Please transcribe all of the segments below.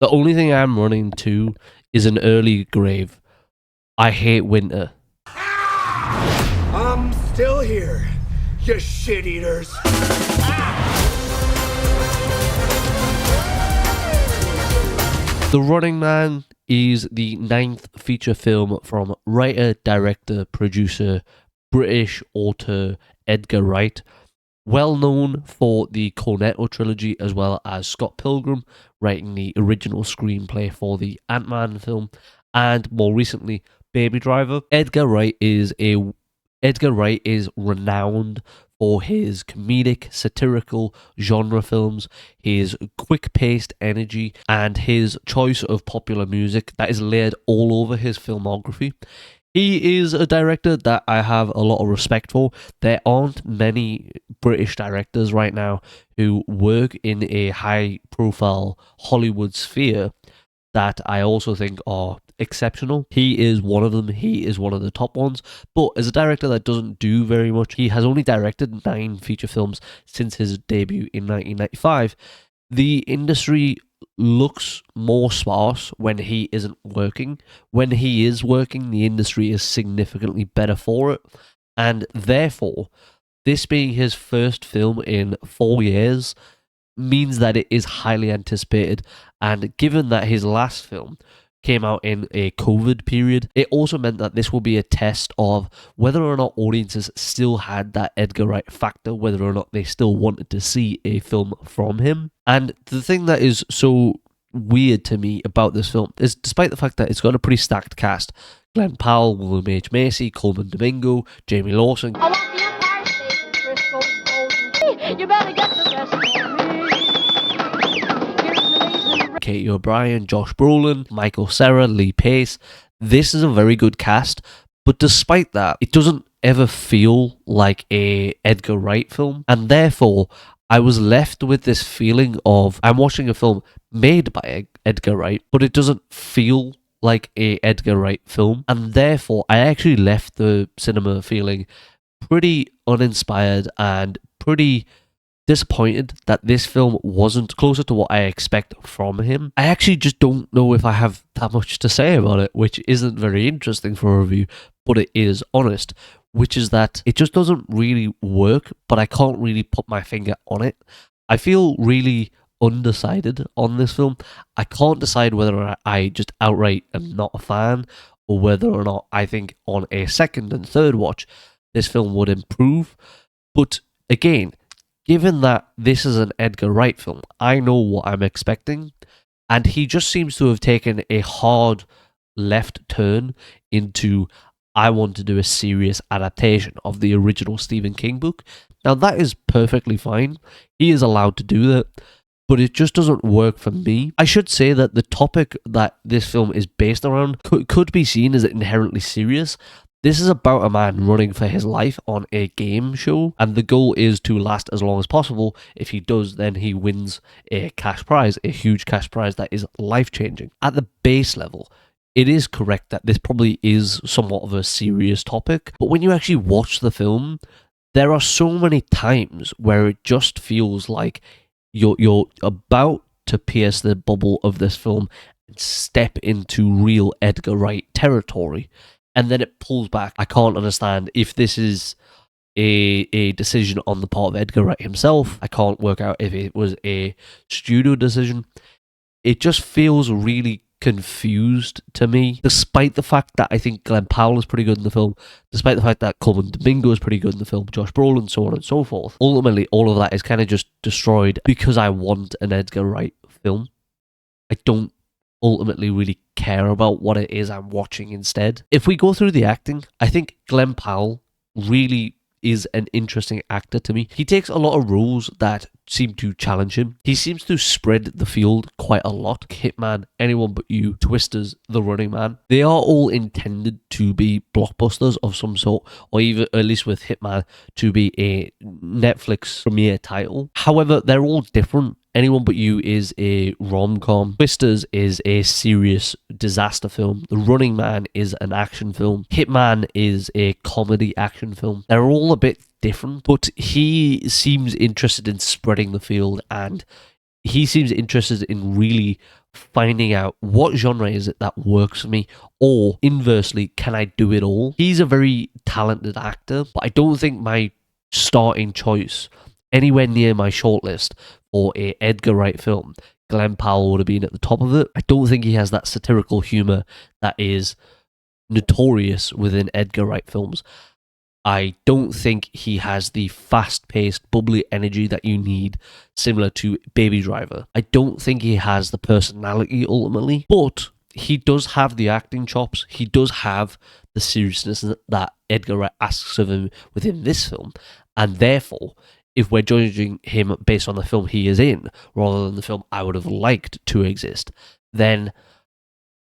The only thing I'm running to is an early grave. I hate winter. I'm still here, you shit eaters. The Running Man is the 9th feature film from writer, director, producer, British author Edgar Wright, well known for the Cornetto trilogy as well as Scott Pilgrim, writing the original screenplay for the Ant-Man film, and more recently, Baby Driver. Edgar Wright is renowned for his comedic, satirical genre films, his quick-paced energy, and his choice of popular music that is layered all over his filmography. He is a director that I have a lot of respect for. There aren't many British directors right now who work in a high-profile Hollywood sphere that I also think are exceptional. He is one of them. He is one of the top ones. But as a director that doesn't do very much, he has only directed 9 feature films since his debut in 1995. The industry looks more sparse when he isn't working. When he is working, the industry is significantly better for it. And therefore, this being his first film in 4 years means that it is highly anticipated. And given that his last film came out in a COVID period, it also meant that this will be a test of whether or not audiences still had that Edgar Wright factor, whether or not they still wanted to see a film from him. And the thing that is so weird to me about this film is, despite the fact that it's got a pretty stacked cast, Glen Powell, William H. Macy, Colman, Domingo, Jamie Lawson, I want the Empire State in Frisco's golden. You better get the best for me. Here's an amazing Katie O'Brien, Josh Brolin, Michael Cera, Lee Pace. This is a very good cast, but despite that, it doesn't ever feel like a Edgar Wright film, and therefore I was left with this feeling of I'm watching a film made by Edgar Wright, but it doesn't feel like a Edgar Wright film, and therefore I actually left the cinema feeling pretty uninspired and pretty disappointed that this film wasn't closer to what I expect from him. I actually just don't know if I have that much to say about it, which isn't very interesting for a review, but it is honest, which is that it just doesn't really work, but I can't really put my finger on it. I feel really undecided on this film. I can't decide whether I just outright am not a fan, or whether or not I think on a second and third watch this film would improve. But again, given that this is an Edgar Wright film, I know what I'm expecting, and he just seems to have taken a hard left turn into, I want to do a serious adaptation of the original Stephen King book. Now, that is perfectly fine. He is allowed to do that, but it just doesn't work for me. I should say that the topic that this film is based around could be seen as inherently serious. This is about a man running for his life on a game show, and the goal is to last as long as possible. If he does, then he wins a cash prize, a huge cash prize that is life-changing. At the base level, it is correct that this probably is somewhat of a serious topic, but when you actually watch the film, there are so many times where it just feels like you're about to pierce the bubble of this film and step into real Edgar Wright territory, and then it pulls back. I can't understand if this is a decision on the part of Edgar Wright himself. I can't work out if it was a studio decision. It just feels really confused to me, despite the fact that I think Glen Powell is pretty good in the film, despite the fact that Colman Domingo is pretty good in the film, Josh Brolin, so on and so forth. Ultimately, all of that is kind of just destroyed because I want an Edgar Wright film. I don't ultimately really care about what it is I'm watching instead. If we go through the acting, I think Glen Powell really is an interesting actor to me. He takes a lot of roles that seem to challenge him. He seems to spread the field quite a lot. Hitman, Anyone But You, Twisters, The Running Man. They are all intended to be blockbusters of some sort, or even, at least with Hitman, to be a Netflix premiere title. However, they're all different. Anyone But You is a rom-com. Twisters is a serious disaster film. The Running Man is an action film. Hitman is a comedy action film. They're all a bit different, but he seems interested in spreading the field, and he seems interested in really finding out what genre is it that works for me, or inversely, can I do it all? He's a very talented actor, but I don't think my starting choice anywhere near my shortlist for a Edgar Wright film, Glen Powell would have been at the top of it. I don't think he has that satirical humor that is notorious within Edgar Wright films. I don't think he has the fast-paced, bubbly energy that you need, similar to Baby Driver. I don't think he has the personality ultimately, but he does have the acting chops. He does have the seriousness that Edgar Wright asks of him within this film, and therefore, if we're judging him based on the film he is in, rather than the film I would have liked to exist, then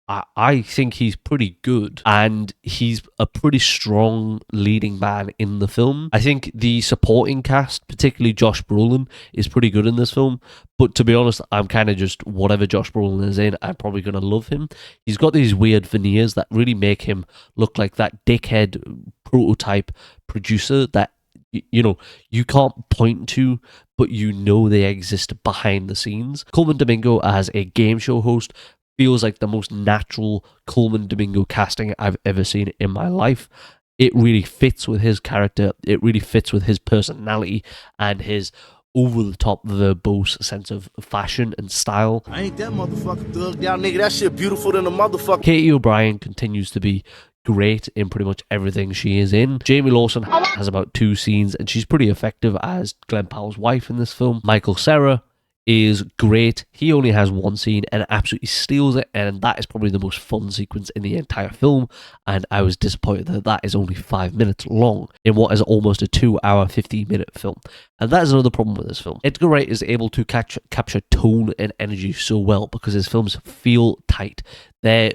I think he's pretty good, and he's a pretty strong leading man in the film. I think the supporting cast, particularly Josh Brolin, is pretty good in this film, but to be honest, I'm kind of just whatever Josh Brolin is in, I'm probably going to love him. He's got these weird veneers that really make him look like that dickhead prototype producer that you can't point to, but they exist behind the scenes. Colman Domingo as a game show host feels like the most natural Colman Domingo casting I've ever seen in my life. It really fits with his character. It really fits with his personality and his over-the-top verbose sense of fashion and style. I ain't that motherfucking thug down, nigga. That shit beautiful than a motherfucker. Katie O'Brien continues to be great in pretty much everything she is in. Jamie Lawson has about 2 scenes, and she's pretty effective as Glen Powell's wife in this film. Michael Cera is great. He only has 1 scene and absolutely steals it, and that is probably the most fun sequence in the entire film, and I was disappointed that is only 5 minutes long in what is almost a 2-hour 15-minute film. And that is another problem with this film. Edgar Wright is able to capture tone and energy so well because his films feel tight. They're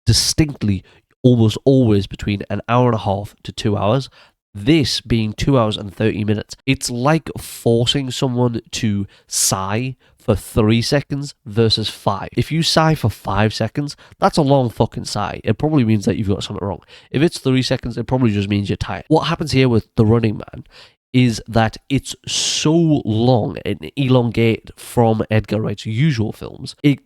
distinctly almost always between an hour and a half to 2 hours. This being 2 hours and 30 minutes, it's like forcing someone to sigh for 3 seconds versus 5. If you sigh for 5 seconds, that's a long fucking sigh. It probably means that you've got something wrong. If it's 3 seconds, it probably just means you're tired. What happens here with The Running Man is that it's so long and elongate from Edgar Wright's usual films. It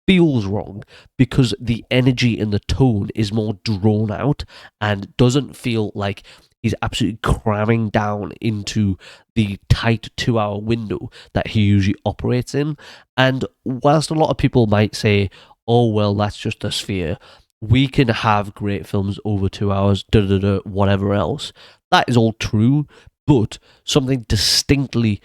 feels wrong because the energy and the tone is more drawn out and doesn't feel like he's absolutely cramming down into the tight 2-hour window that he usually operates in. And whilst a lot of people might say, oh, well, that's just a sphere, we can have great films over 2 hours, whatever else. That is all true, but something distinctly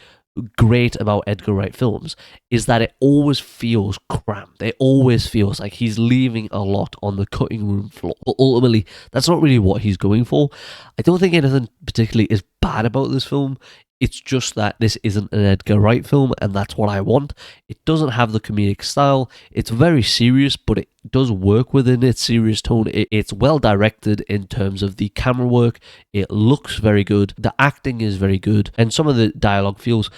great about Edgar Wright films is that it always feels cramped. It always feels like he's leaving a lot on the cutting room floor. But ultimately, that's not really what he's going for. I don't think anything particularly is bad about this film. It's just that this isn't an Edgar Wright film, and that's what I want. It doesn't have the comedic style. It's very serious, but it does work within its serious tone. It's well directed in terms of the camera work. It looks very good. The acting is very good, and some of the dialogue feels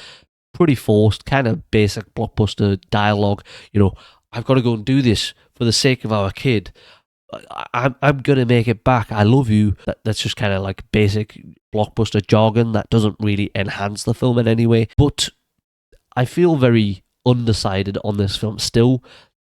pretty forced, kind of basic blockbuster dialogue. I've got to go and do this for the sake of our kid. I'm gonna make it back. I love you. That's just kind of like basic blockbuster jargon that doesn't really enhance the film in any way. But I feel very undecided on this film still.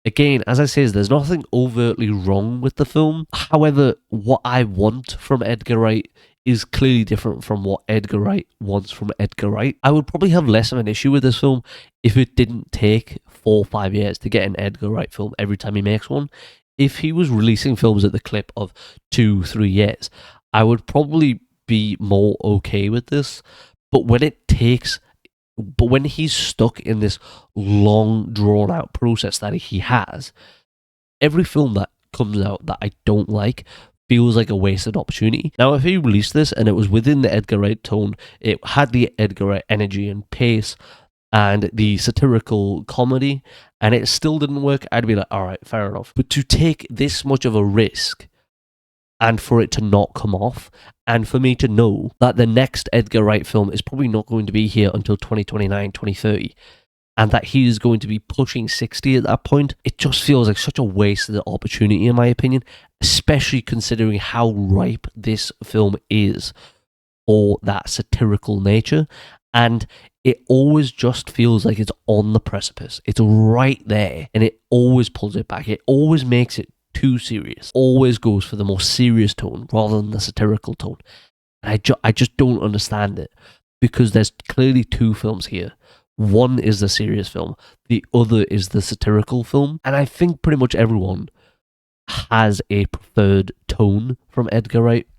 Again, as I say, there's nothing overtly wrong with the film. However, what I want from Edgar Wright is clearly different from what Edgar Wright wants from Edgar Wright. I would probably have less of an issue with this film if it didn't take 4 or 5 years to get an Edgar Wright film every time he makes one. If he was releasing films at the clip of 2-3 years, I would probably be more okay with this. But when he's stuck in this long, drawn-out process that he has, every film that comes out that I don't like feels like a wasted opportunity. Now, if he released this and it was within the Edgar Wright tone, it had the Edgar Wright energy and pace, and the satirical comedy, and it still didn't work, I'd be like, all right, fair enough. But to take this much of a risk and for it to not come off, and for me to know that the next Edgar Wright film is probably not going to be here until 2029, 2030, and that he is going to be pushing 60 at that point, it just feels like such a wasted opportunity, in my opinion, especially considering how ripe this film is for that satirical nature. And it always just feels like it's on the precipice. It's right there, and it always pulls it back. It always makes it too serious. Always goes for the more serious tone rather than the satirical tone. And I just don't understand it, because there's clearly two films here. One is the serious film, the other is the satirical film, and I think pretty much everyone has a preferred tone from Edgar Wright.